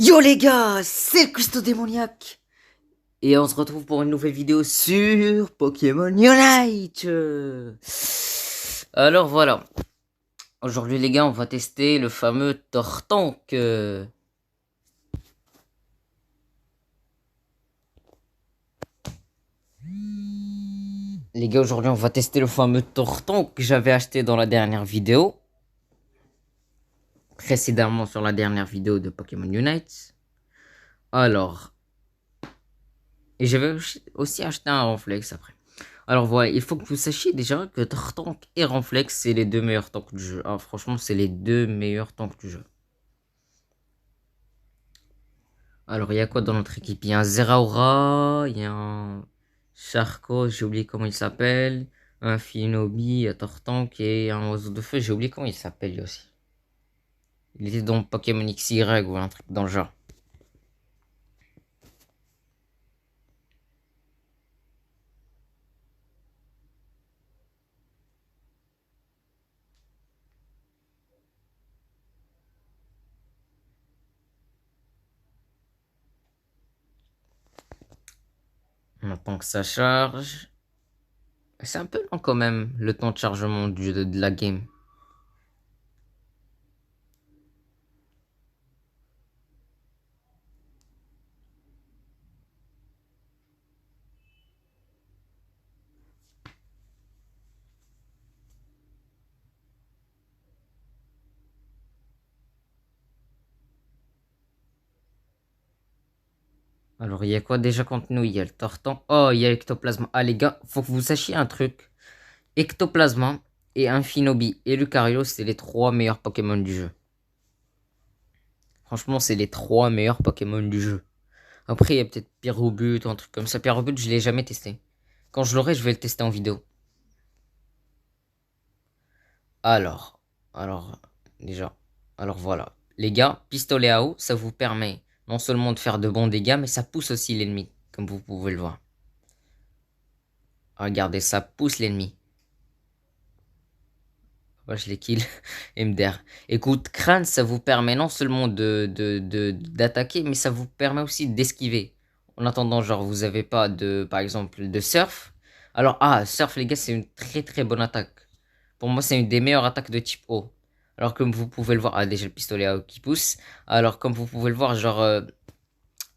Yo les gars, c'est le Custo démoniaque. Et on se retrouve pour une nouvelle vidéo sur Pokémon Unite. Alors voilà, aujourd'hui les gars, on va tester le fameux Tortank. Les gars, aujourd'hui on va tester le fameux Tortank que j'avais acheté dans la dernière vidéo. Précédemment sur la dernière vidéo de Pokémon Unite. Alors, et j'avais aussi acheté un Ronflex après. Alors voilà, il faut que vous sachiez déjà que Tartank et Ronflex, c'est les deux meilleurs tanks du jeu. Ah, franchement, c'est les deux meilleurs tanks du jeu. Alors, il y a quoi dans notre équipe? Il y a un Zeraora, il y a un Charco, j'ai oublié comment il s'appelle, un Finobi, un Tartank et un oiseau de feu, j'ai oublié comment il s'appelle lui aussi. Il était dans Pokémon XY ou un truc dans le genre. On attend que ça charge. C'est un peu lent quand même, le temps de chargement de la game. Alors, il y a quoi déjà contre nous? Il y a le Tortan. Oh, il y a Ectoplasma. Ah, les gars, faut que vous sachiez un truc. Ectoplasma et Infinobi et Lucario, c'est les trois meilleurs Pokémon du jeu. Franchement, c'est les trois meilleurs Pokémon du jeu. Après, il y a peut-être Pyrobut ou un truc comme ça. Pyrobut, je l'ai jamais testé. Quand je l'aurai, je vais le tester en vidéo. Alors, alors, déjà. Alors voilà. Les gars, pistolet à eau, ça vous permet non seulement de faire de bons dégâts, mais ça pousse aussi l'ennemi, comme vous pouvez le voir. Regardez, ça pousse l'ennemi. Ouais, je les kill. MDR. Écoute, crâne, ça vous permet non seulement d'attaquer, mais ça vous permet aussi d'esquiver. En attendant, genre, vous avez pas de, par exemple, de surf. Alors, ah, surf, les gars, c'est une très très bonne attaque. Pour moi, c'est une des meilleures attaques de type eau. Alors, comme vous pouvez le voir, ah, déjà le pistolet à eau qui pousse. Alors, comme vous pouvez le voir, genre,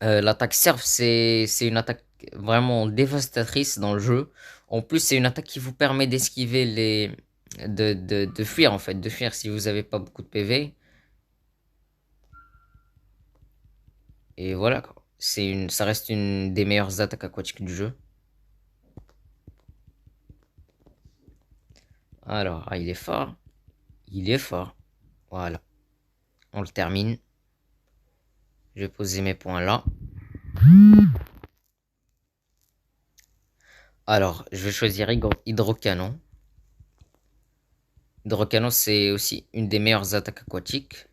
l'attaque surf, c'est une attaque vraiment dévastatrice dans le jeu. En plus, c'est une attaque qui vous permet d'esquiver les de fuir en fait, de fuir si vous avez pas beaucoup de PV. Et voilà quoi. Ça reste une des meilleures attaques aquatiques du jeu. Alors, ah, il est fort. Il est fort. Voilà. On le termine. Je vais poser mes points là. Alors, je vais choisir Hydrocanon. Hydrocanon, c'est aussi une des meilleures attaques aquatiques.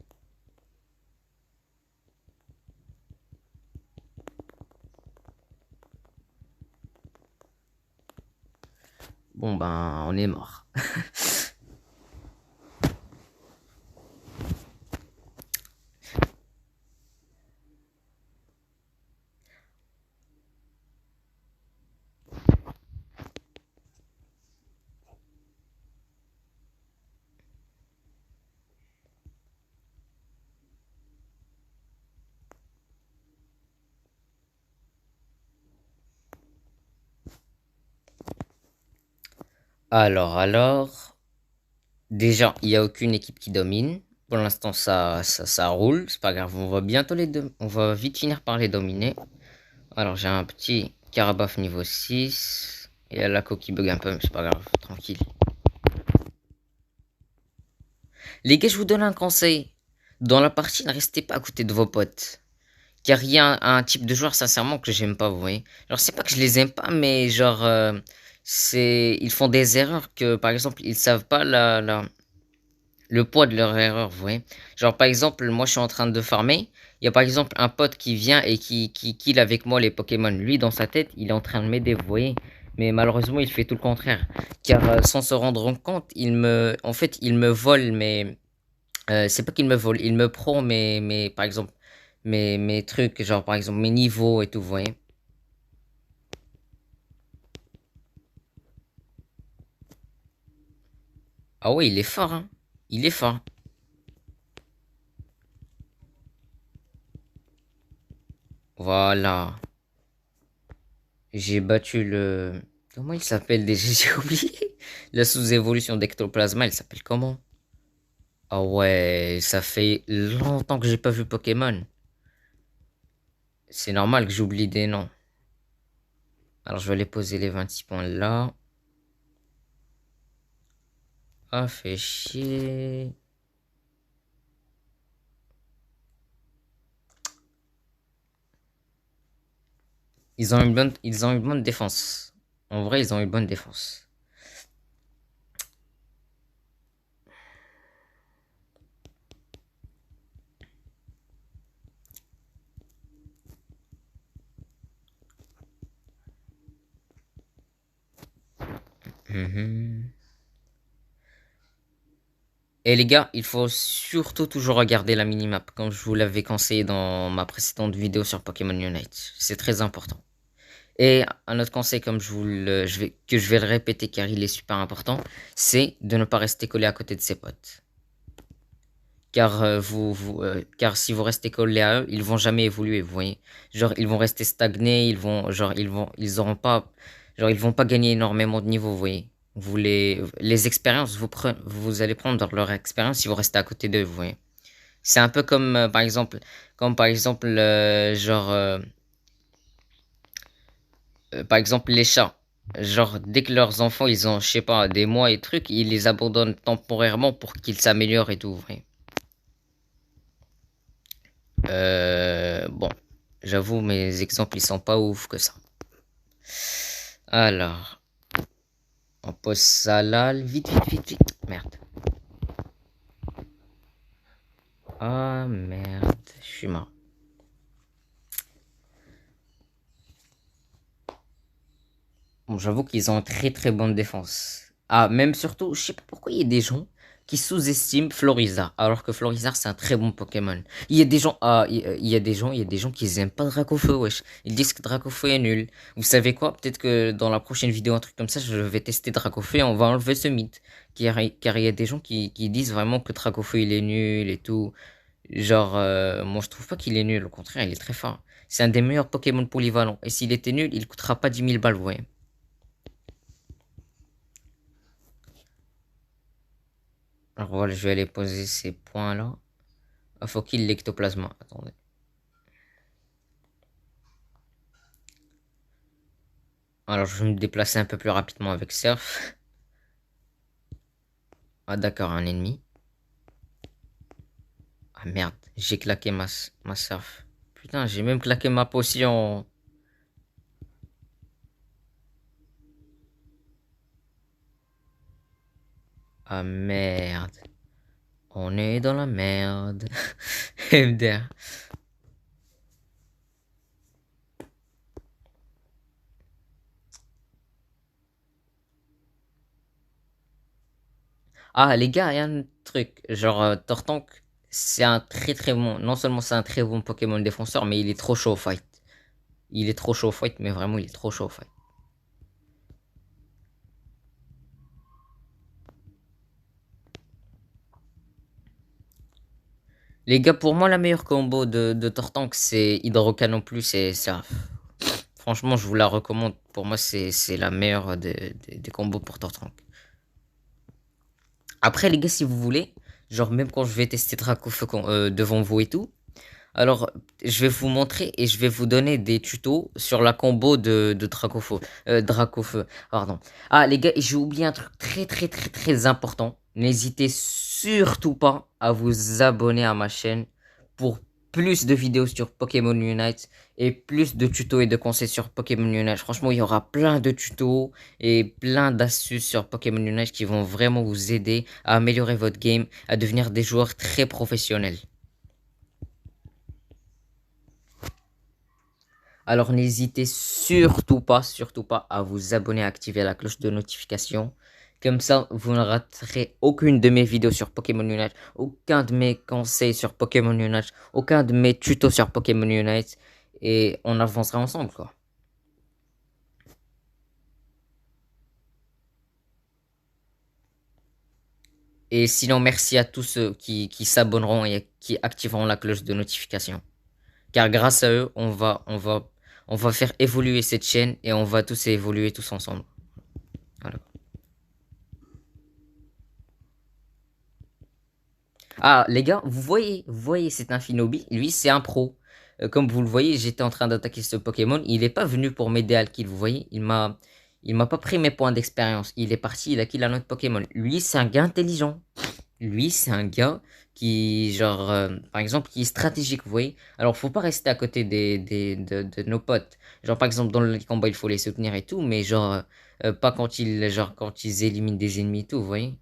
Bon ben, on est mort. Alors, déjà, il n'y a aucune équipe qui domine. Pour l'instant, ça roule. C'est pas grave. On va vite finir par les dominer. Alors, j'ai un petit Carabaf niveau 6. Et la qui bug un peu, mais c'est pas grave. Tranquille. Les gars, je vous donne un conseil. Dans la partie, ne restez pas à côté de vos potes. Car il y a un type de joueur, sincèrement, que j'aime pas, vous voyez. Genre, c'est pas que je les aime pas, mais genre, ils font des erreurs que, par exemple, ils savent pas le poids de leur erreur, vous voyez. Genre, par exemple, moi, je suis en train de farmer. Il y a, par exemple, un pote qui vient et qui kill avec moi les Pokémon. Lui, dans sa tête, il est en train de m'aider, vous voyez. Mais malheureusement, il fait tout le contraire. Car, sans se rendre compte, en fait, il me vole, mais, c'est pas qu'il me vole, il me prend, mais, par exemple, mes trucs, genre par exemple mes niveaux et tout, vous voyez. Ah ouais, il est fort, hein. Il est fort. Voilà. J'ai battu le... Comment il s'appelle déjà? J'ai oublié. La sous-évolution d'Ectoplasma, elle s'appelle comment? Ah ouais, ça fait longtemps que j'ai pas vu Pokémon. C'est normal que j'oublie des noms. Alors je vais aller poser les 26 points là. Ah, fait chier. Ils ont une bonne défense. En vrai, ils ont une bonne défense. Mhm. Et les gars, il faut surtout toujours regarder la minimap, comme je vous l'avais conseillé dans ma précédente vidéo sur Pokémon Unite. C'est très important. Et un autre conseil, comme que je vais le répéter car il est super important, c'est de ne pas rester collé à côté de ses potes. Car, car si vous restez collé à eux, ils vont jamais évoluer, vous voyez. Genre, ils vont rester stagnés, ils vont pas gagner énormément de niveau, vous voyez. Les expériences, vous allez prendre leur expérience si vous restez à côté d'eux, vous voyez. C'est un peu comme, par exemple, par exemple, les chats. Genre, dès que leurs enfants, ils ont, je sais pas, des mois et trucs, ils les abandonnent temporairement pour qu'ils s'améliorent et tout, vous voyez. Bon, j'avoue, mes exemples, ils sont pas ouf que ça. Alors, on pose ça là, vite, vite, vite, vite. Merde. Ah, merde, je suis mort. Bon, j'avoue qu'ils ont une très très bonne défense. Ah, même surtout, je sais pas pourquoi il y a des gens qui sous-estiment Florizarre, alors que Florizarre c'est un très bon Pokémon. Il y a des gens, il y a des gens qui aiment pas Dracofeu, wesh. Ils disent que Dracofeu est nul. Vous savez quoi? Peut-être que dans la prochaine vidéo, un truc comme ça, je vais tester Dracofeu et on va enlever ce mythe. Car il y a des gens qui disent vraiment que Dracofeu il est nul et tout. Genre, moi je trouve pas qu'il est nul, au contraire, il est très fort. C'est un des meilleurs Pokémon polyvalents. Et s'il était nul, il coûtera pas 10 000 balles, vous voyez. Alors voilà, je vais aller poser ces points-là. Ah, faut qu'il l'ectoplasma. Attendez. Alors je vais me déplacer un peu plus rapidement avec Surf. Ah d'accord, un ennemi. Ah merde, j'ai claqué ma Surf. Putain, j'ai même claqué ma potion. Ah merde. On est dans la merde. MDR. Ah les gars, il y a un truc. Genre, Tortank, c'est un très très bon. Non seulement c'est un très bon Pokémon défenseur, mais il est trop chaud au fight. Il est trop chaud au fight, mais vraiment il est trop chaud au fight. Les gars, pour moi, la meilleure combo de Tortank, c'est Hydrocanon Plus et ça. Franchement, je vous la recommande. Pour moi, c'est la meilleure des combos pour Tortank. Après, les gars, si vous voulez, genre, même quand je vais tester Dracofeu devant vous et tout, alors, je vais vous montrer et je vais vous donner des tutos sur la combo de Dracofeu. Dracofeu, pardon. Ah, les gars, j'ai oublié un truc très, très, très, très important. N'hésitez surtout pas à vous abonner à ma chaîne pour plus de vidéos sur Pokémon Unite et plus de tutos et de conseils sur Pokémon Unite. Franchement, il y aura plein de tutos et plein d'astuces sur Pokémon Unite qui vont vraiment vous aider à améliorer votre game, à devenir des joueurs très professionnels. Alors n'hésitez surtout pas à vous abonner, à activer la cloche de notification, Comme ça, vous ne raterez aucune de mes vidéos sur Pokémon Unite, aucun de mes conseils sur Pokémon Unite, aucun de mes tutos sur Pokémon Unite. Et on avancera ensemble, quoi. Et sinon, merci à tous ceux qui s'abonneront et qui activeront la cloche de notification. Car grâce à eux, on va faire évoluer cette chaîne et on va tous évoluer tous ensemble. Voilà. Ah, les gars, vous voyez, c'est un Shinobi. Lui, c'est un pro. Comme vous le voyez, j'étais en train d'attaquer ce Pokémon. Il est pas venu pour m'aider à le kill, vous voyez. Il m'a pas pris mes points d'expérience. Il est parti, il a kill un autre Pokémon. Lui, c'est un gars intelligent. Lui, c'est un gars qui, genre, par exemple, qui est stratégique, vous voyez. Alors, faut pas rester à côté de nos potes. Genre, par exemple, dans le combat, il faut les soutenir et tout, mais genre, pas quand ils éliminent des ennemis et tout, vous voyez.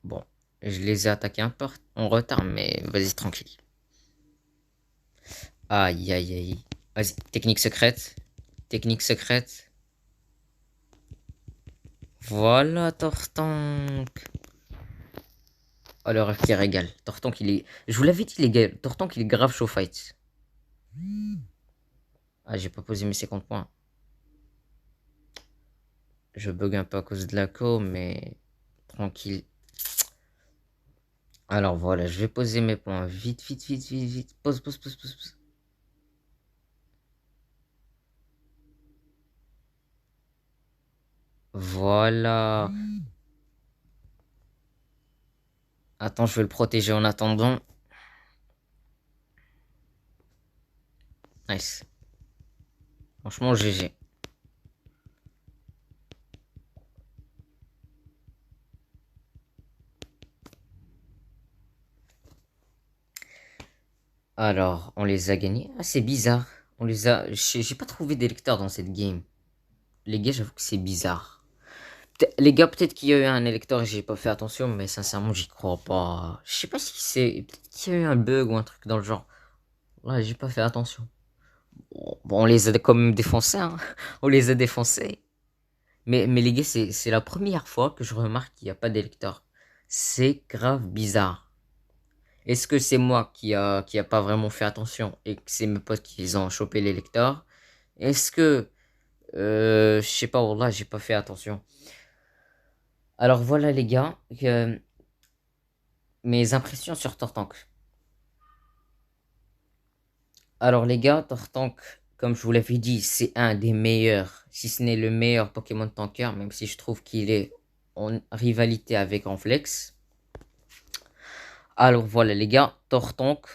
Bon, je les ai attaqués un peu en retard, mais vas-y, tranquille. Aïe, aïe, aïe. Vas-y, technique secrète. Technique secrète. Voilà, Tortank. Oh, le rêve qui régale. Tortank, il est... Je vous l'avais dit, les gars, Tortank, il est grave chaud fight. Ah, j'ai pas posé mes 50 points. Je bug un peu à cause de la co, mais... Tranquille. Alors voilà, je vais poser mes points. Vite, vite, vite, vite, vite. Pose, pose, pose, pose, pose. Voilà. Attends, je vais le protéger en attendant. Nice. Franchement, GG. Alors, on les a gagnés. Ah, c'est bizarre. On les a... J'ai pas trouvé d'électeurs dans cette game. Les gars, j'avoue que c'est bizarre. Les gars, peut-être qu'il y a eu un électeur et j'ai pas fait attention, mais sincèrement, j'y crois pas. Je sais pas si c'est... Peut-être qu'il y a eu un bug ou un truc dans le genre. Là, j'ai pas fait attention. Bon, on les a quand même défoncés, hein. On les a défoncés. Mais les gars, c'est la première fois que je remarque qu'il n'y a pas d'électeur. C'est grave bizarre. Est-ce que c'est moi qui a pas vraiment fait attention et que c'est mes potes qui ont chopé l'électeur? Est-ce que... je sais pas, Wallah, j'ai pas fait attention. Alors voilà les gars, mes impressions sur Tortank. Alors les gars, Tortank, comme je vous l'avais dit, c'est un des meilleurs, si ce n'est le meilleur Pokémon tanker, même si je trouve qu'il est en rivalité avec Enflex. Alors voilà les gars, Tortank,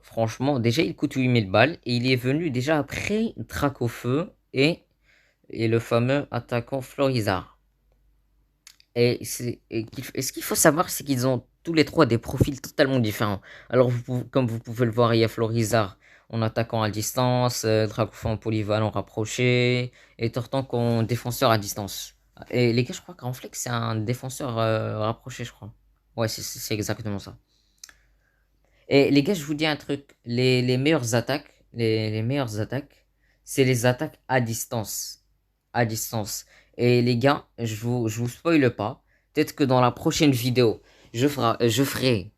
franchement, déjà il coûte 8000 balles et il est venu déjà après Dracofeu et le fameux attaquant Florizard. Et ce qu'il faut savoir, c'est qu'ils ont tous les trois des profils totalement différents. Alors, comme vous pouvez le voir, il y a Florizard en attaquant à distance, Dracofeu en polyvalent rapproché, et Tortank en défenseur à distance. Et les gars, je crois qu'Anflex, c'est un défenseur rapproché, je crois. Ouais, c'est exactement ça. Et les gars, je vous dis un truc, les meilleures attaques, les meilleures attaques, c'est les attaques à distance. À distance. Et les gars, je vous spoile pas. Peut-être que dans la prochaine vidéo, je ferai,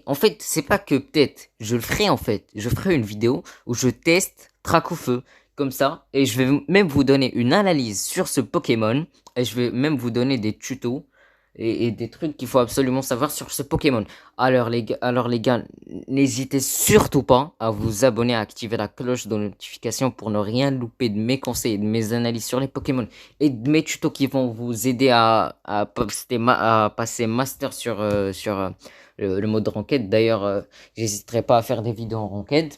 en fait, c'est pas que peut-être, je le ferai en fait. Je ferai une vidéo où je teste Trac au feu. Comme ça. Et je vais même vous donner une analyse sur ce Pokémon. Et je vais même vous donner des tutos et des trucs qu'il faut absolument savoir sur ce Pokémon. Alors les gars, n'hésitez surtout pas à vous abonner, à activer la cloche de notification pour ne rien louper de mes conseils, de mes analyses sur les Pokémon et de mes tutos qui vont vous aider à passer master sur le mode ranked. D'ailleurs, j'hésiterai pas à faire des vidéos en ranked.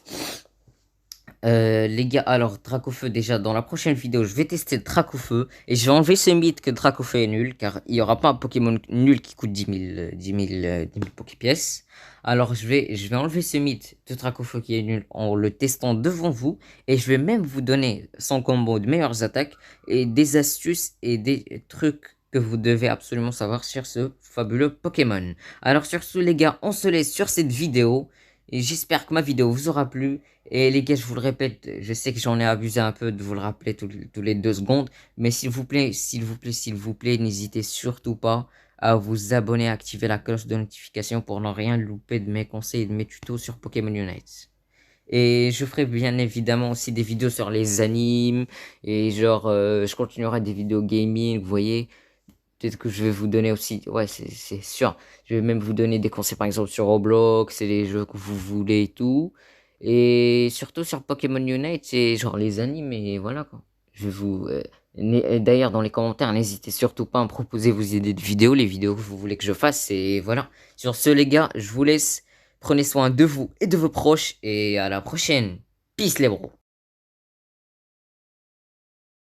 Les gars, alors Dracofeu, déjà dans la prochaine vidéo, je vais tester Dracofeu et je vais enlever ce mythe que Dracofeu est nul, car il n'y aura pas un Pokémon nul qui coûte 10 000 Poképièces. Alors je vais enlever ce mythe de Dracofeu qui est nul en le testant devant vous et je vais même vous donner son combo de meilleures attaques et des astuces et des trucs que vous devez absolument savoir sur ce fabuleux Pokémon. Alors sur ce les gars, on se laisse sur cette vidéo. Et j'espère que ma vidéo vous aura plu. Et les gars, je vous le répète, je sais que j'en ai abusé un peu de vous le rappeler tous les 2 secondes. Mais s'il vous plaît, s'il vous plaît, s'il vous plaît, n'hésitez surtout pas à vous abonner, à activer la cloche de notification pour ne rien louper de mes conseils et de mes tutos sur Pokémon Unite. Et je ferai bien évidemment aussi des vidéos sur les animes. Et genre, je continuerai des vidéos gaming, vous voyez. Peut-être que je vais vous donner aussi, ouais, c'est sûr. Je vais même vous donner des conseils, par exemple, sur Roblox et les jeux que vous voulez et tout. Et surtout sur Pokémon Unite, c'est genre les animes et voilà quoi. Je vais vous... d'ailleurs, dans les commentaires, n'hésitez surtout pas à me proposer vos idées de vidéos, les vidéos que vous voulez que je fasse. Et voilà. Sur ce, les gars, je vous laisse. Prenez soin de vous et de vos proches. Et à la prochaine. Peace les bros.